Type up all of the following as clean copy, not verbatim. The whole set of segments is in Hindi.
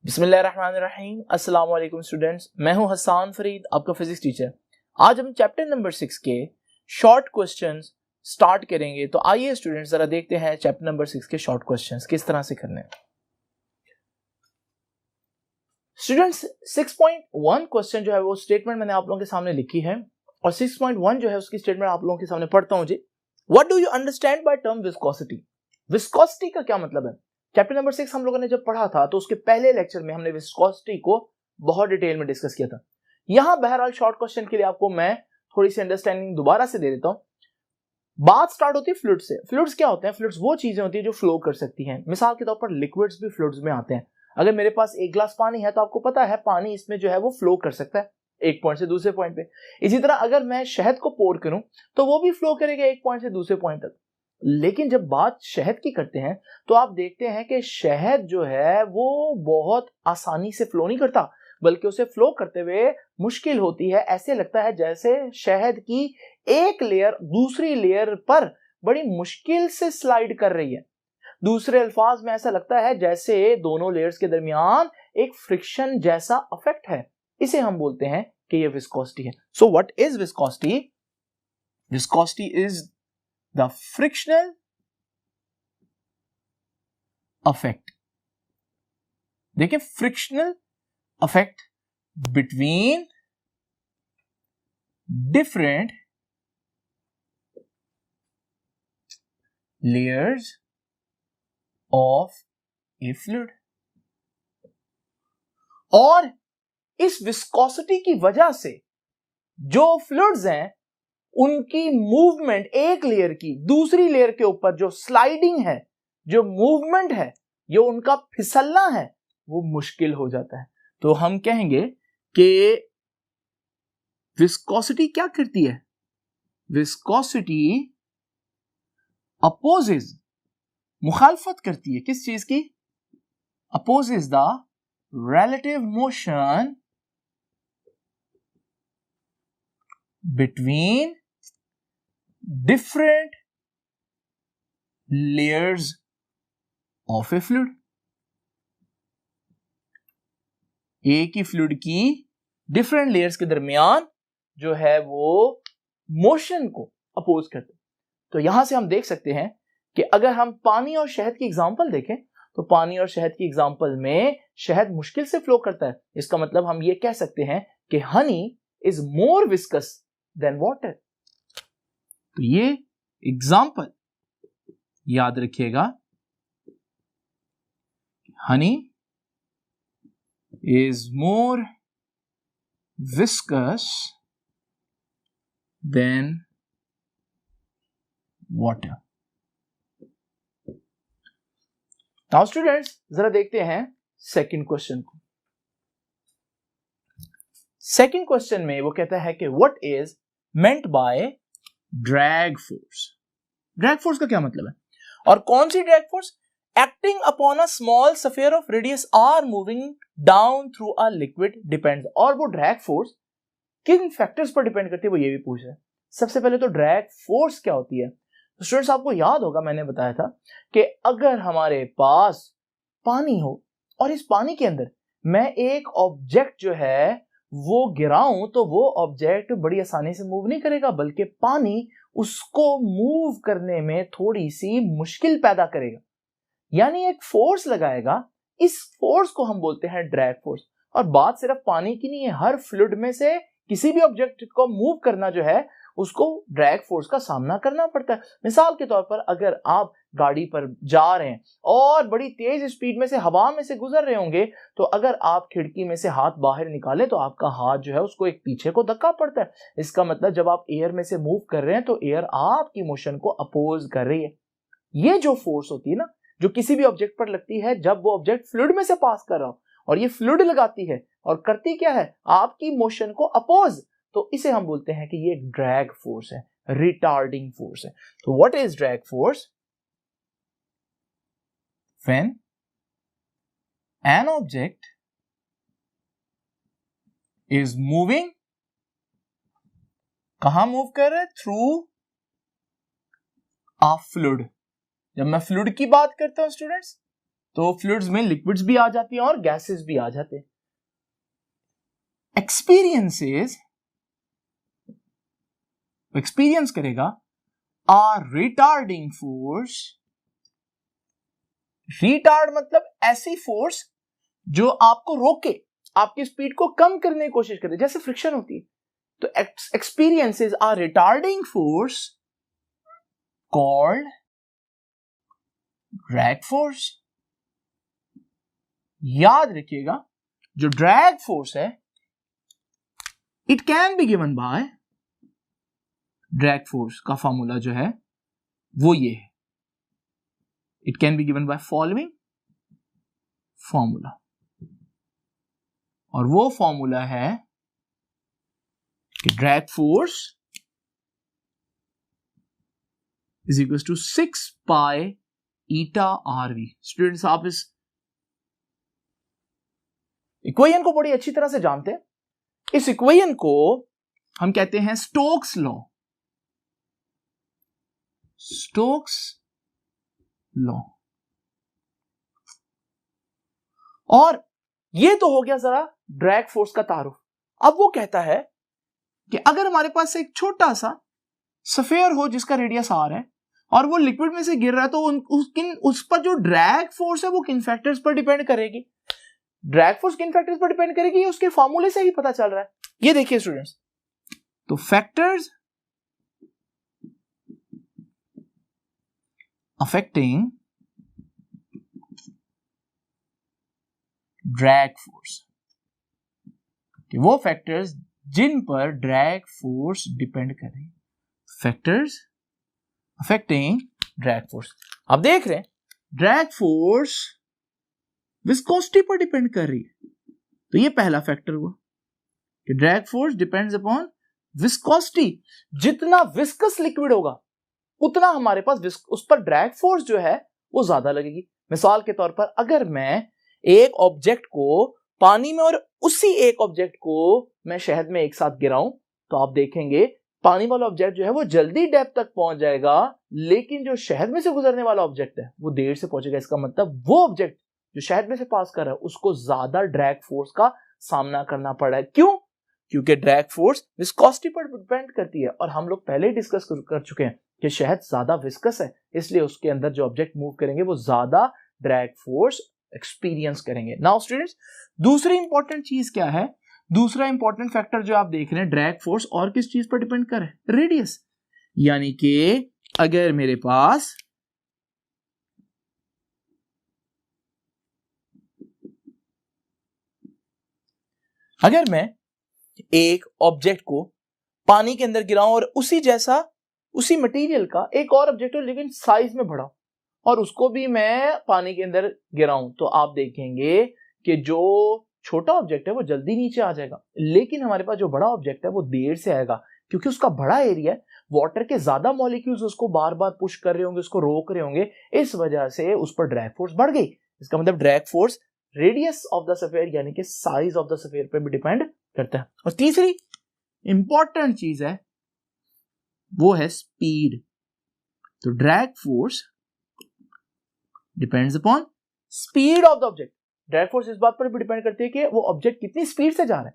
बिस्मिल्लाहिर्रहमानिर्रहीम। अस्सलाम वालेकुम स्टूडेंट्स, मैं हूं हसन फरीद, आपका फिजिक्स टीचर। आज हम चैप्टर नंबर 6 के शॉर्ट क्वेश्चंस स्टार्ट करेंगे। तो आइए स्टूडेंट्स जरा देखते हैं चैप्टर नंबर 6 के शॉर्ट क्वेश्चंस किस तरह से करने हैं। स्टूडेंट्स 6.1 क्वेश्चन जो है वो स्टेटमेंट मैंने आप लोगों के सामने लिखी है और 6.1 जो है उसकी स्टेटमेंट आप लोगों के सामने पढ़ता हूं जी। What do you understand by term viscosity? Viscosity का क्या मतलब है? चैप्टर नंबर 6 हम लोगों ने जब पढ़ा था तो उसके पहले लेक्चर में हमने विस्कोसिटी को बहुत डिटेल में डिस्कस किया था। यहां बहरहाल शॉर्ट क्वेश्चन के लिए आपको मैं थोड़ी सी अंडरस्टैंडिंग दोबारा से दे देता हूं। बात स्टार्ट होती है फ्लूइड से। फ्लूइड्स क्या होते हैं? फ्लूइड्स वो चीजें होती है जो फ्लो कर सकती हैं। मिसाल के तौर पर लिक्विड्स भी फ्लूइड्स में आते हैं। अगर मेरे पास एक गिलास पानी है तो आपको पता है पानी इसमें जो है वो फ्लो कर सकता है एक पॉइंट से दूसरे पॉइंट पे। इसी तरह अगर मैं शहद को पोर करूं तो वो भी फ्लो करेगा एक पॉइंट से दूसरे पॉइंट तक। लेकिन जब बात शहद की करते हैं तो आप देखते हैं कि शहद जो है वो बहुत आसानी से फ्लो नहीं करता, बल्कि उसे फ्लो करते हुए मुश्किल होती है। ऐसे लगता है जैसे शहद की एक लेयर दूसरी लेयर पर बड़ी मुश्किल से स्लाइड कर रही है। दूसरे अल्फाज में ऐसा लगता है जैसे दोनों लेयर्स के दरमियान एक फ्रिक्शन जैसा इफेक्ट है। इसे हम बोलते हैं कि ये विस्कोसिटी है। So what is viscosity? Viscosity is the frictional effect. देखिए, frictional effect between different layers of a fluid. और इस विस्कोसिटी की वजह से जो फ्लूइड्स हैं उनकी मूवमेंट एक लेयर की दूसरी लेयर के ऊपर जो स्लाइडिंग है, जो मूवमेंट है, जो उनका फिसलना है, वो मुश्किल हो जाता है। तो हम कहेंगे कि विस्कोसिटी क्या करती है? विस्कोसिटी अपोजेस, मुखालफत करती है किस चीज की? Opposes the relative motion between different layers of a fluid। एक ही फ्लूइड की डिफरेंट लेयर्स के दरमियान जो है वो मोशन को अपोज करते। तो यहां से हम देख सकते हैं कि अगर हम पानी और शहद की एग्जांपल देखें तो पानी और शहद की एग्जांपल में शहद मुश्किल से फ्लो करता है। इसका मतलब हम ये कह सकते हैं कि honey is more viscous than water. तो ये एग्जांपल याद रखिएगा, honey is more viscous than water. Now students जरा देखते हैं सेकंड क्वेश्चन को। सेकंड क्वेश्चन में वो कहता है कि what is meant by drag force? Drag force का क्या मतलब है और कौन सी drag force? Acting upon a small sphere of radius r moving down through a liquid depends. और वो ड्रैग फोर्स किन फैक्टर्स पर डिपेंड करती है वो ये भी पूछ रहा है। सबसे पहले तो ड्रैग फोर्स क्या होती है? तो स्टूडेंट्स आपको याद होगा मैंने बताया था कि अगर हमारे पास पानी हो और इस पानी के अंदर मैं एक ऑब्जेक्ट जो है वो गिराऊं तो वो ऑब्जेक्ट बड़ी आसानी से मूव नहीं करेगा, बल्कि पानी उसको मूव करने में थोड़ी सी मुश्किल पैदा करेगा, यानी एक फोर्स लगाएगा। इस फोर्स को हम बोलते हैं ड्रैग फोर्स। और बात सिर्फ पानी की नहीं है, हर फ्लूइड में से किसी भी ऑब्जेक्ट को मूव करना जो है उसको ड्रैग फोर्स का सामना करना पड़ता है। मिसाल के तौर पर अगर आप गाड़ी पर जा रहे हैं और बड़ी तेज स्पीड में से हवा में से गुजर रहे होंगे तो अगर आप खिड़की में से हाथ बाहर निकालें तो आपका हाथ जो है उसको एक पीछे को धक्का पड़ता है। इसका मतलब जब आप एयर में से मूव कर रहे हैं तो एयर आपकी मोशन को अपोज कर रही है। ये जो फोर्स होती है ना, जो किसी भी ऑब्जेक्ट पर लगती है जब वो ऑब्जेक्ट फ्लूइड में से पास कर रहा हो, और ये फ्लूइड लगाती है और करती क्या है? आपकी मोशन को अपोज। तो इसे हम बोलते हैं कि ये ड्रैग फोर्स है, रिटार्डिंग फोर्स है। तो what is drag force? When an object is moving, कहां मूव कर रहा है? Through a fluid. जब मैं फ्लूइड की बात करता हूं स्टूडेंट्स तो फ्लूइड्स में लिक्विड्स भी आ जाती हैं और गैसेस भी आ जाते हैं। एक्सपीरियंस करेगा आर रिटार्डिंग फोर्स। रिटार्ड मतलब ऐसी फोर्स जो आपको रोके, आपकी स्पीड को कम करने की कोशिश करे, जैसे फ्रिक्शन होती है। तो experiences are retarding force called drag force. याद रखिएगा जो ड्रैग फोर्स है, it can be given by, drag force का फॉर्मूला जो है वो ये है, it can be given by following formula, और वो फॉर्मूला है कि drag force is equal to 6 pi eta r v. Students, आप इस इक्वेशन को बड़ी अच्छी तरह से जानते हैं। इस इक्वेशन को हम कहते हैं स्टोक्स लॉ। Stokes law. और ये तो हो गया जरा ड्रैग फोर्स का तारुफ। अब वो कहता है कि अगर हमारे पास एक छोटा सा स्फीयर हो जिसका रेडियस आर है और वो लिक्विड में से गिर रहा है, तो उस पर जो ड्रैग फोर्स है वो किन फैक्टर्स पर डिपेंड करेगी। ड्रैग फोर्स किन फैक्टर्स पर डिपेंड करेगी, ये उसके फॉर्मूले से ही पता चल रहा है। ये देखिए स्टूडेंट्स, तो फैक्टर्स अफेक्टिंग ड्रैग फोर्स, वो फैक्टर्स जिन पर ड्रैग फोर्स डिपेंड करे। Factors affecting drag force. आप देख रहे हैं ड्रैग फोर्स विस्कोसिटी पर डिपेंड कर रही है, तो ये पहला फैक्टर हुआ कि drag force depends upon viscosity. जितना विस्कस लिक्विड होगा उतना हमारे पास उस पर ड्रैग फोर्स जो है वो ज्यादा लगेगी। मिसाल के तौर पर अगर मैं एक ऑब्जेक्ट को पानी में और उसी एक ऑब्जेक्ट को मैं शहद में एक साथ गिराऊं, तो आप देखेंगे पानी वाला ऑब्जेक्ट जो है वो जल्दी डेप्थ तक पहुंच जाएगा, लेकिन जो शहद में से गुजरने वाला ऑब्जेक्ट है वो देर से पहुंचेगा। इसका मतलब वो ऑब्जेक्ट जो शहद में से पास कर रहा है उसको ज्यादा ड्रैग फोर्स का सामना करना पड़ा है। क्यों? क्योंकि ड्रैग फोर्स विस्कोसिटी पर डिपेंड करती है, और हम लोग पहले ही डिस्कस कर चुके हैं कि शहद ज्यादा विस्कस है, इसलिए उसके अंदर जो ऑब्जेक्ट मूव करेंगे वो ज्यादा ड्रैग फोर्स एक्सपीरियंस करेंगे। नाउ स्टूडेंट्स, दूसरी इंपॉर्टेंट चीज क्या है? दूसरा इंपॉर्टेंट फैक्टर जो आप देख रहे हैं ड्रैग फोर्स और किस चीज पर डिपेंड करे? रेडियस। यानी कि अगर मेरे पास अगर मैं एक ऑब्जेक्ट को पानी के अंदर गिराऊं और उसी मटेरियल का एक और ऑब्जेक्ट हो लेकिन साइज में बढ़ाऊं और उसको भी मैं पानी के अंदर गिराऊं, तो आप देखेंगे कि जो छोटा ऑब्जेक्ट है वो जल्दी नीचे आ जाएगा, लेकिन हमारे पास जो बड़ा ऑब्जेक्ट है वो देर से आएगा, क्योंकि उसका बड़ा एरिया है, वाटर के ज्यादा मॉलिक्यूल्स उसको बार बार पुश कर रहे होंगे, उसको रोक रहे होंगे, इस वजह से उस पर ड्रैग फोर्स बढ़ गई। इसका मतलब drag force radius of the sphere यानी कि साइज ऑफ द स्फीयर पे भी डिपेंड करता है। और तीसरी इंपॉर्टेंट चीज है वो है स्पीड। तो drag force depends upon speed of the object. Drag force इस बात पर भी डिपेंड करती है कि वो ऑब्जेक्ट कितनी स्पीड से जा रहा है,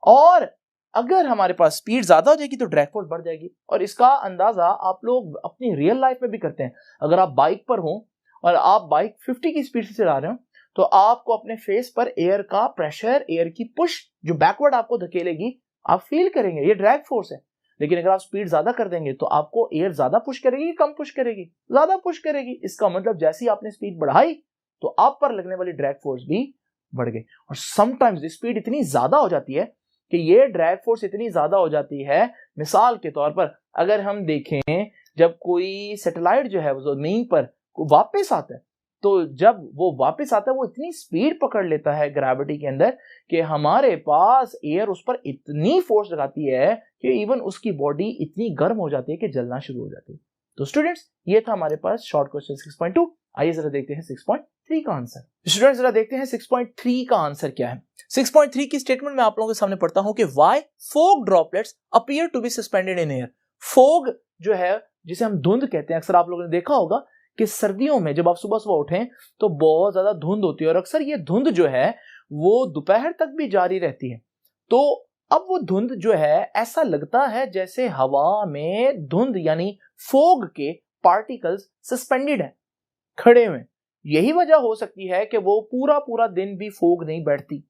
और अगर हमारे पास स्पीड ज्यादा हो जाएगी तो ड्रैग फोर्स बढ़ जाएगी। और इसका अंदाजा आप लोग अपनी रियल लाइफ में भी करते हैं। अगर आप बाइक पर हो और आप बाइक 50 की स्पीड से चला रहे हो, तो आपको अपने फेस पर एयर का प्रेशर, एयर की पुश जो बैकवर्ड आपको धकेलेगी, आप फील करेंगे, ये ड्रैग फोर्स है। लेकिन अगर आप स्पीड ज्यादा कर देंगे तो आपको एयर ज्यादा पुश करेगी, कम पुश करेगी? ज्यादा पुश करेगी। इसका मतलब जैसे ही आपने स्पीड बढ़ाई तो आप पर लगने वाली ड्रैग फोर्स भी बढ़ गई। और समटाइम्स स्पीड इतनी ज्यादा हो जाती है कि ये ड्रैग फोर्स इतनी ज्यादा हो जाती है, मिसाल के तौर पर अगर हम देखें जब कोई सैटेलाइट जो है वो जमीन पर वापस आता है, तो जब वो वापस आता है वो इतनी स्पीड पकड़ लेता है ग्रेविटी के अंदर कि हमारे पास एयर उस पर इतनी फोर्स लगाती है कि इवन उसकी बॉडी इतनी गर्म हो जाती है कि जलना शुरू हो जाती है। तो स्टूडेंट्स, ये था हमारे पास शॉर्ट क्वेश्चन 6.2। आइए जरा देखते हैं 6.3 का आंसर। स्टूडेंट्स, जरा देखते हैं 6.3 का आंसर क्या है। 6.3 की स्टेटमेंट मैं आप लोगों के सामने पढ़ता हूं कि why fog droplets appear to be suspended in air. Fog जो है, जिसे हम धुंध कहते हैं, अक्सर आप लोगों ने देखा होगा कि सर्दियों में जब आप सुबह सुबह उठें तो बहुत ज्यादा धुंध होती है और अक्सर ये धुंध जो है वो दोपहर तक भी जारी रहती है। तो अब वो धुंध जो है ऐसा लगता है जैसे हवा में धुंध यानी फोग के पार्टिकल्स सस्पेंडेड है, खड़े हुए। यही वजह हो सकती है कि वो पूरा पूरा दिन भी फोग नहीं बैठती।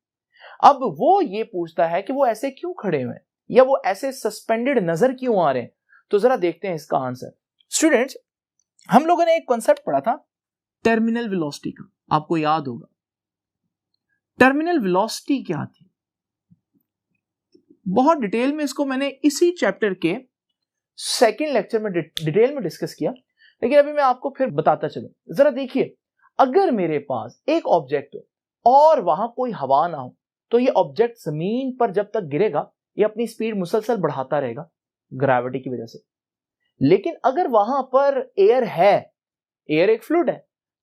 अब वो ये पूछता है कि वो ऐसे क्यों खड़े हुए हैं या वो ऐसे सस्पेंडेड नजर क्यों आ रहे हैं। तो जरा देखते हैं इसका आंसर। स्टूडेंट्स, हम लोगों ने एक कॉन्सेप्ट पढ़ा था टर्मिनल वेलोसिटी का, आपको याद होगा। टर्मिनल वेलोसिटी क्या थी? बहुत डिटेल में इसको मैंने इसी चैप्टर के सेकंड लेक्चर में डिटेल में डिस्कस किया, लेकिन अभी मैं आपको फिर बताता चलूं। जरा देखिए, अगर मेरे पास एक ऑब्जेक्ट हो और वहां कोई हवा ना हो तो ये ऑब्जेक्ट जमीन पर जब तक गिरेगा ये अपनी स्पीड मुसलसल बढ़ाता रहेगा ग्रेविटी की वजह से। लेकिन अगर वहां पर एयर है, एयर एक फ्लूइड है,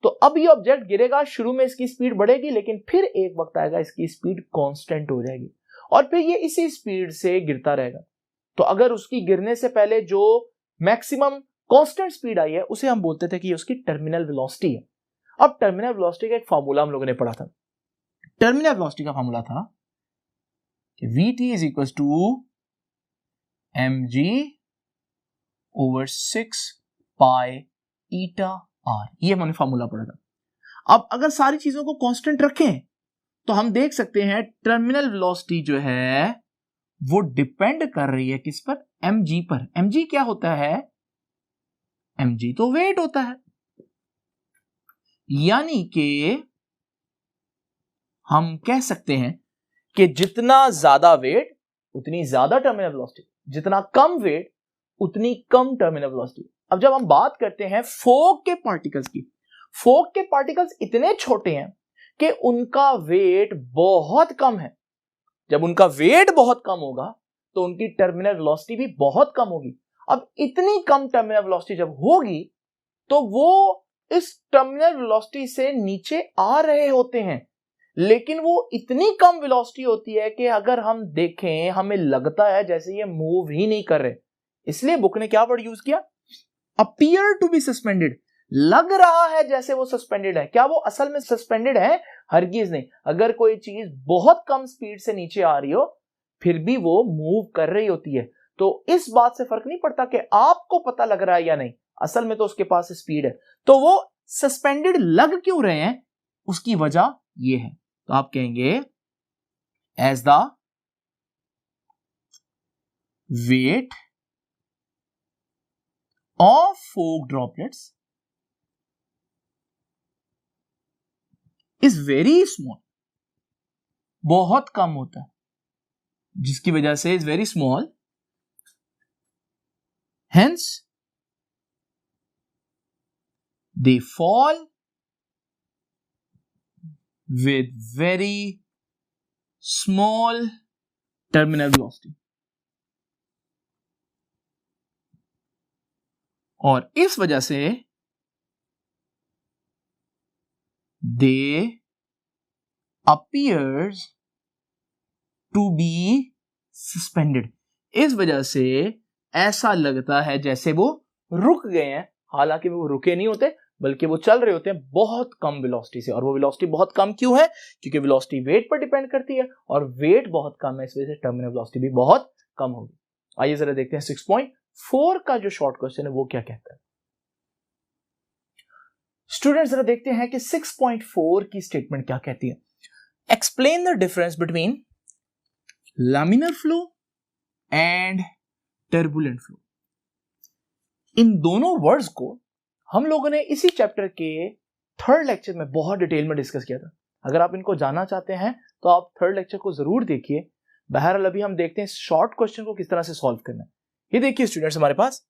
तो अब ये ऑब्जेक्ट गिरेगा, शुरू में इसकी स्पीड बढ़ेगी लेकिन फिर एक वक्त आएगा इसकी स्पीड कांस्टेंट हो जाएगी और फिर ये इसी स्पीड से गिरता रहेगा। तो अगर उसकी गिरने से पहले जो मैक्सिमम कांस्टेंट स्पीड आई है उसे हम बोलते थे कि ये उसकी टर्मिनल वेलोसिटी है। अब टर्मिनल वेलोसिटी का एक फार्मूला हम लोगों ने पढ़ा था। टर्मिनल वेलोसिटी का फार्मूला था कि vt is equal to mg over 6 pi eta r। ये हमने फार्मूला पढ़ा था। अब अगर सारी चीजों को कांस्टेंट रखें तो हम देख सकते हैं टर्मिनल वेलोसिटी जो है वो डिपेंड कर रही है किस पर? mg पर। mg क्या होता है? mg तो वेट होता है, यानी कि हम कह सकते हैं कि जितना ज्यादा वेट उतनी ज्यादा टर्मिनल वेलोसिटी, जितना कम वेट उतनी कम टर्मिनल वेलोसिटी। अब जब हम बात करते हैं फोग के पार्टिकल्स की, फोग के पार्टिकल्स इतने छोटे हैं कि उनका वेट बहुत कम है। जब उनका वेट बहुत कम होगा तो उनकी टर्मिनल वेलोसिटी भी बहुत कम होगी। अब इतनी कम टर्मिनल वेलोसिटी जब होगी तो वो इस टर्मिनल वेलोसिटी से नीचे आ रहे होते हैं, लेकिन वो इतनी कम वेलोसिटी होती है कि अगर हम देखें हमें लगता है जैसे ये मूव ही नहीं कर रहे। इसलिए बुक ने क्या वर्ड यूज किया? Appear to be suspended. लग रहा है जैसे वो सस्पेंडेड है। क्या वो असल में सस्पेंडेड है? हरगिज नहीं। अगर कोई चीज बहुत कम स्पीड से नीचे आ रही हो फिर भी वो मूव कर रही होती है। तो इस बात से फर्क नहीं पड़ता कि आपको पता लग रहा है या नहीं, असल में तो उसके पास स्पीड है। तो वो सस्पेंडेड लग क्यों रहे हैं, उसकी वजह ये है। तो आप कहेंगे as the weight of fog droplets is very small, बहुत कम होता है, जिसकी वजह से is very small, hence they fall with very small terminal velocity। और इस वजह से they appears to be suspended। इस वजह से ऐसा लगता है जैसे वो रुक गए हैं, हालांकि वो रुके नहीं होते बल्कि वो चल रहे होते हैं बहुत कम वेलोसिटी से। और वो वेलोसिटी बहुत कम क्यों है? क्योंकि वेलोसिटी वेट पर डिपेंड करती है और वेट बहुत कम है, इस वजह से टर्मिनल वेलोसिटी भी बहुत कम होगी। आइए जरा देखते हैं 6.4 का जो शॉर्ट क्वेश्चन है वो क्या कहता है। स्टूडेंट्स जरा देखते हैं कि 6.4 की स्टेटमेंट क्या कहती है। Explain the difference between laminar flow and turbulent flow. इन दोनों वर्ड्स को हम लोगों ने इसी चैप्टर के थर्ड लेक्चर में बहुत डिटेल में डिस्कस किया था। अगर आप इनको जानना चाहते हैं तो आप थर्ड लेक्चर को जरूर देखिए। बहरहाल अभी हम देखते हैं शॉर्ट क्वेश्चन को किस तरह से सॉल्व करना है। ये देखिए स्टूडेंट्स, हमारे पास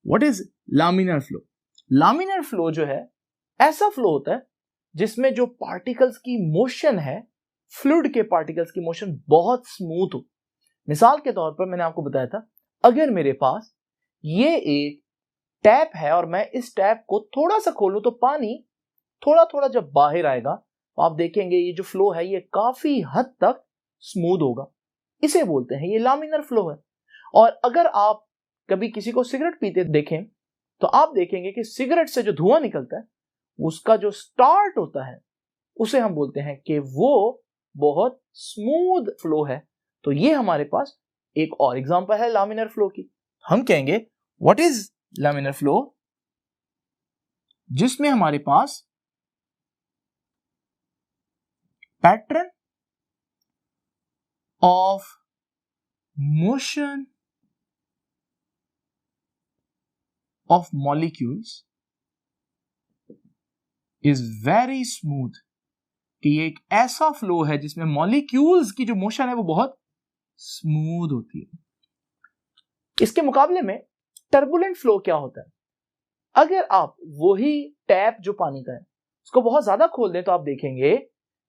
what is laminar flow. Laminar flow जो है ऐसा फ्लो होता है जिसमें जो पार्टिकल्स की मोशन है, फ्लूइड के पार्टिकल्स की मोशन बहुत स्मूथ हो। मिसाल के तौर पर मैंने आपको बताया था, अगर मेरे पास ये एक टैप है और मैं इस टैप को थोड़ा सा खोलूं तो पानी थोड़ा थोड़ा जब बाहर आएगा तो आप देखेंगे ये जो फ्लो है ये काफी हद तक स्मूथ होगा। इसे बोलते हैं ये लैमिनर फ्लो है। और अगर आप कभी किसी को सिगरेट पीते देखें तो आप देखेंगे कि सिगरेट से जो धुआं निकलता है उसका जो स्टार्ट होता है उसे हम बोलते हैं कि वो बहुत स्मूथ फ्लो है। तो ये हमारे पास एक और एग्जांपल है लामिनर फ्लो की। हम कहेंगे व्हाट इज लामिनर फ्लो, जिसमें हमारे पास pattern of motion of molecules is very smooth, कि ये एक ऐसा फ्लो है जिसमें मॉलिक्यूल्स की जो मोशन है वो बहुत स्मूथ होती है। इसके मुकाबले में टर्बुलेंट फ्लो क्या होता है, अगर आप वही टैप जो पानी का है उसको बहुत ज्यादा खोल दें तो आप देखेंगे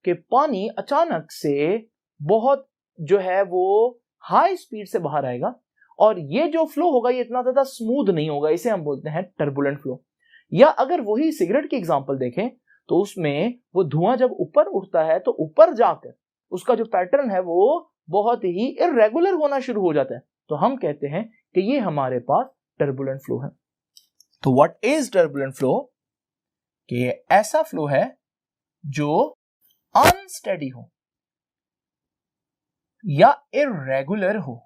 कि पानी अचानक से बहुत जो है वो हाई स्पीड से बाहर आएगा और ये जो फ्लो होगा ये इतना ज्यादा स्मूथ नहीं होगा, इसे हम बोलते हैं टर्बुलेंट फ्लो। या अगर वही सिगरेट की एग्जांपल देखें तो उसमें वो धुआं जब ऊपर उठता है तो ऊपर जाकर उसका जो पैटर्न है वो बहुत ही इरेगुलर होना शुरू हो जाता है, तो हम कहते हैं कि ये हमारे पास टर्बुलेंट फ्लो है। तो व्हाट इज टर्बुलेंट फ्लो, कि ऐसा फ्लो है जो अनस्टेडी हो या इरेगुलर हो।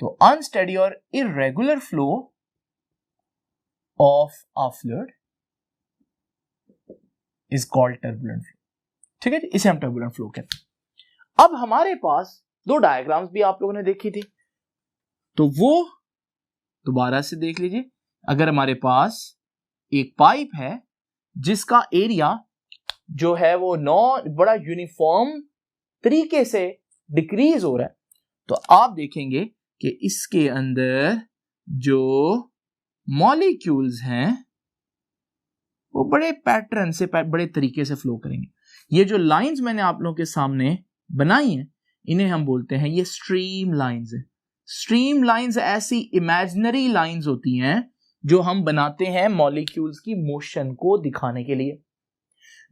तो अनस्टेडी और irregular flow of a fluid is called turbulent flow. ठीक है, इसे हम टर्बुलेंट फ्लो कहते हैं। अब हमारे पास दो डायग्राम्स भी आप लोगों ने देखी थी, तो वो दोबारा से देख लीजिए। अगर हमारे पास एक पाइप है जिसका एरिया जो है वो बड़ा यूनिफॉर्म तरीके से डिक्रीज हो रहा है, तो आप देखेंगे कि इसके अंदर जो मॉलिक्यूल्स हैं वो बड़े पैटर्न से बड़े तरीके से फ्लो करेंगे। ये जो लाइंस मैंने आप लोगों के सामने बनाई हैं इन्हें हम बोलते हैं ये स्ट्रीम लाइंस है। स्ट्रीम लाइंस ऐसी इमेजिनरी लाइंस होती हैं जो हम बनाते हैं मॉलिक्यूल्स की मोशन को दिखाने के लिए।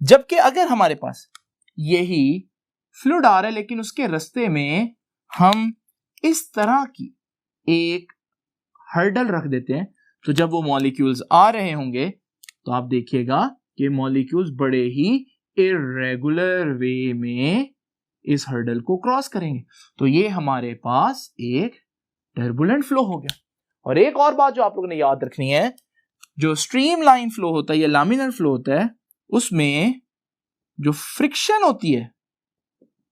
जबकि अगर हमारे पास यही फ्लूइड आ रहा है लेकिन उसके रास्ते में हम इस तरह की एक हर्डल रख देते हैं, तो जब वो मॉलिक्यूल्स आ रहे होंगे तो आप देखिएगा कि मॉलिक्यूल्स बड़े ही इरेगुलर वे में इस हर्डल को क्रॉस करेंगे। तो ये हमारे पास एक टर्बुलेंट फ्लो हो गया। और एक और बात जो आप लोगों ने याद रखनी है, जो स्ट्रीम लाइन फ्लो होता है या लामिनर फ्लो होता है उसमें जो फ्रिक्शन होती है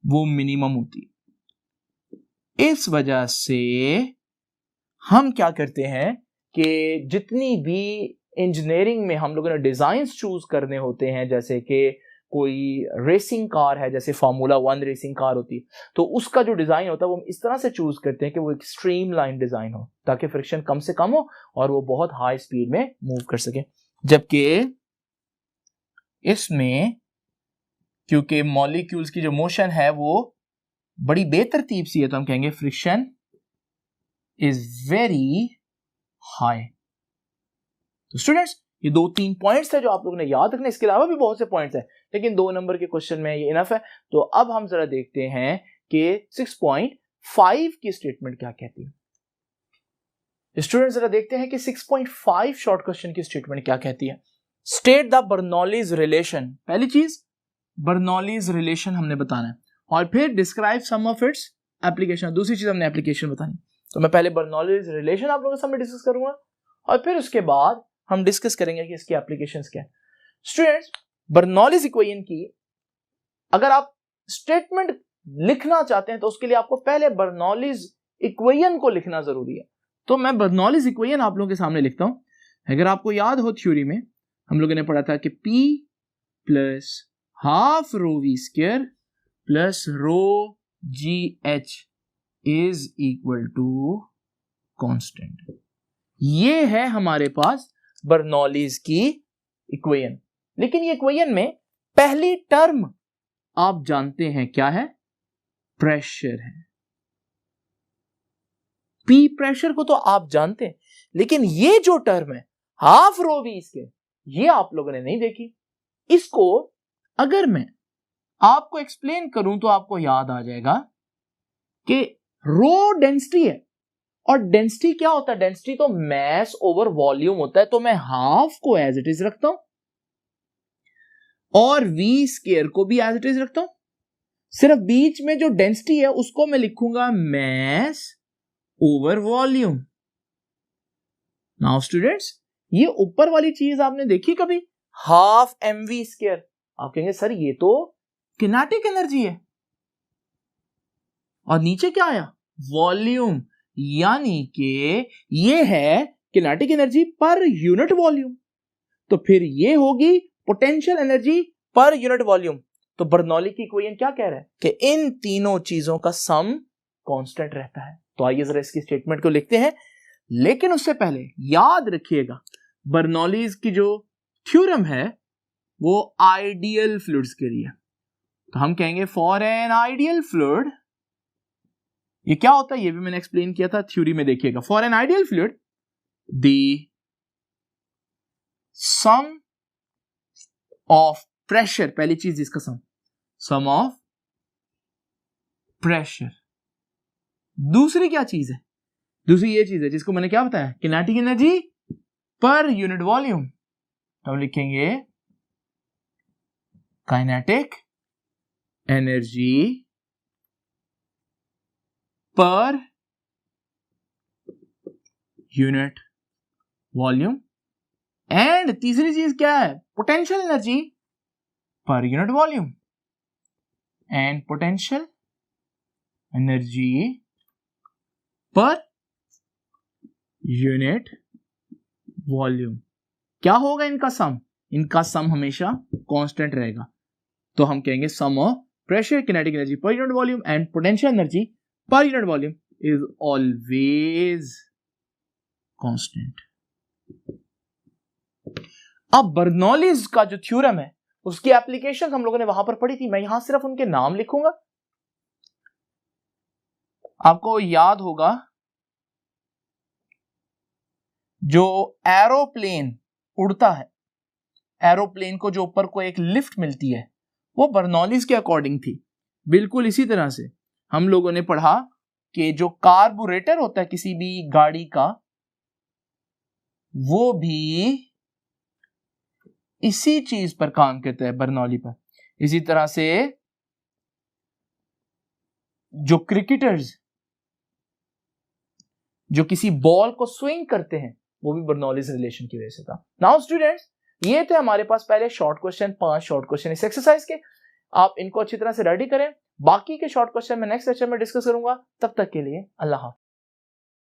वो मिनिमम होती है। इस वजह से हम क्या करते हैं कि जितनी भी इंजीनियरिंग में हम लोगों ने डिजाइन्स चूज करने होते हैं, जैसे कि कोई रेसिंग कार है, जैसे फार्मूला 1 रेसिंग कार होती है, तो उसका जो डिजाइन होता है वो हम इस तरह से चूज करते हैं कि वो एक स्ट्रीम लाइन डिजाइन हो ताकि फ्रिक्शन कम से कम हो और वो बहुत हाई स्पीड में मूव कर सके। जबकि इसमें क्योंकि मॉलिक्यूल्स की जो मोशन है वो बड़ी बेतरतीब सी है, तो हम कहेंगे फ्रिक्शन इज वेरी हाई। तो स्टूडेंट्स ये 2-3 पॉइंट्स है जो आप लोगों ने याद रखने, इसके अलावा भी बहुत से पॉइंट्स हैं लेकिन 2 नंबर के क्वेश्चन में ये इनफ है। तो अब हम जरा देखते हैं कि 6.5 की स्टेटमेंट क्या कहती है। स्टूडेंट्स जरा देखते हैं कि 6.5 शॉर्ट क्वेश्चन की स्टेटमेंट क्या कहती है। State the Bernoulli's relation. पहली चीज बर्नौलीज रिलेशन हमने बताना है और फिर describe some of its application. दूसरी चीज हमने एप्लीकेशन बतानी। तो मैं पहले बर्नौलीज रिलेशन आप लोगों के सामने डिस्कस करूंगा और फिर उसके बाद हम डिस्कस करेंगे कि इसकी एप्लीकेशंस क्या है। स्टूडेंट्स बर्नौलीज इक्वेशन की अगर आप स्टेटमेंट लिखना चाहते हैं तो उसके लिए आपको पहले बर्नौलीज इक्वेशन को लिखना जरूरी है। तो मैं बर्नौलीज इक्वेशन आप लोगों के सामने लिखता हूं। अगर आपको याद हो थ्योरी में हम लोगों ने पढ़ा था कि P plus half rho v square plus rho g h is equal to constant. ये है हमारे पास बर्नौलीज की इक्वेशन। लेकिन ये इक्वेशन में पहली टर्म आप जानते हैं क्या है, प्रेशर है। P प्रेशर को तो आप जानते हैं, लेकिन ये जो टर्म है हाफ रो वी स्क्वायर ये आप लोगों ने नहीं देखी। इसको अगर मैं आपको एक्सप्लेन करूं तो आपको याद आ जाएगा कि रो डेंसिटी है और डेंसिटी क्या होता है? डेंसिटी तो मैस ओवर वॉल्यूम होता है, तो मैं हाफ को एज इट इज रखता हूं और वी स्क्वायर को भी एज इट इज रखता हूं। सिर्फ बीच में जो डेंसिटी है उसको मैं लिखूंगा mass over volume. Now students, ये ऊपर वाली चीज आपने देखी कभी? Half m v square. आप कहेंगे सर ये तो किनेटिक एनर्जी है, और नीचे क्या आया? वॉल्यूम, यानी कि ये है kinetic energy per unit volume. तो फिर ये होगी potential energy per unit volume. तो बर्नौली की इक्वेशन क्या कह रहा है कि इन तीनों चीजों का सम कांस्टेंट रहता है। तो आइए जरा इसकी स्टेटमेंट को लिखते हैं, लेकिन उससे पहले याद रखिएगा बर्नौलीज की जो थ्योरम है वो आइडियल फ्लूइड्स के लिए। तो हम कहेंगे फॉर एन आइडियल फ्लूइड, ये क्या होता है ये भी मैंने एक्सप्लेन किया था थ्योरी में, देखिएगा। For an ideal fluid the sum of pressure, पहली चीज इसका सम ऑफ प्रेशर। दूसरी क्या चीज है? दूसरी ये चीज है जिसको मैंने क्या बताया, kinetic energy per unit volume. तो हम लिखेंगे kinetic energy per unit volume. And तीसरी चीज क्या है? Potential energy per unit volume. And potential energy per unit volume. क्या होगा इनका सम? इनका सम हमेशा कांस्टेंट रहेगा। तो हम कहेंगे sum of pressure, kinetic energy per unit volume and potential energy per unit volume is always constant. अब बर्नौलीज का जो थ्योरम है उसकी एप्लीकेशन हम लोगों ने वहां पर पढ़ी थी, मैं यहां सिर्फ उनके नाम लिखूंगा। आपको याद होगा जो एरोप्लेन उड़ता है, एरोप्लेन को जो ऊपर को एक लिफ्ट मिलती है, वो बर्नौलीज के अकॉर्डिंग थी। बिल्कुल इसी तरह से हम लोगों ने पढ़ा कि जो कार्बोरेटर होता है किसी भी गाड़ी का, वो भी इसी चीज पर काम करता है, बर्नौली पर। इसी तरह से जो क्रिकेटर्स जो किसी बॉल को स्विंग करते हैं, वो भी बर्नौलीज रिलेशन की वजह से था। नाउ स्टूडेंट्स, ये थे हमारे पास पहले शॉर्ट क्वेश्चन, 5 शॉर्ट क्वेश्चन इस एक्सरसाइज के। आप इनको अच्छी तरह से रेडी करें। बाकी के शॉर्ट क्वेश्चन मैं नेक्स्ट लेक्चर में डिस्कस करूंगा। तब तक के लिए अल्लाह हाफ़िज़।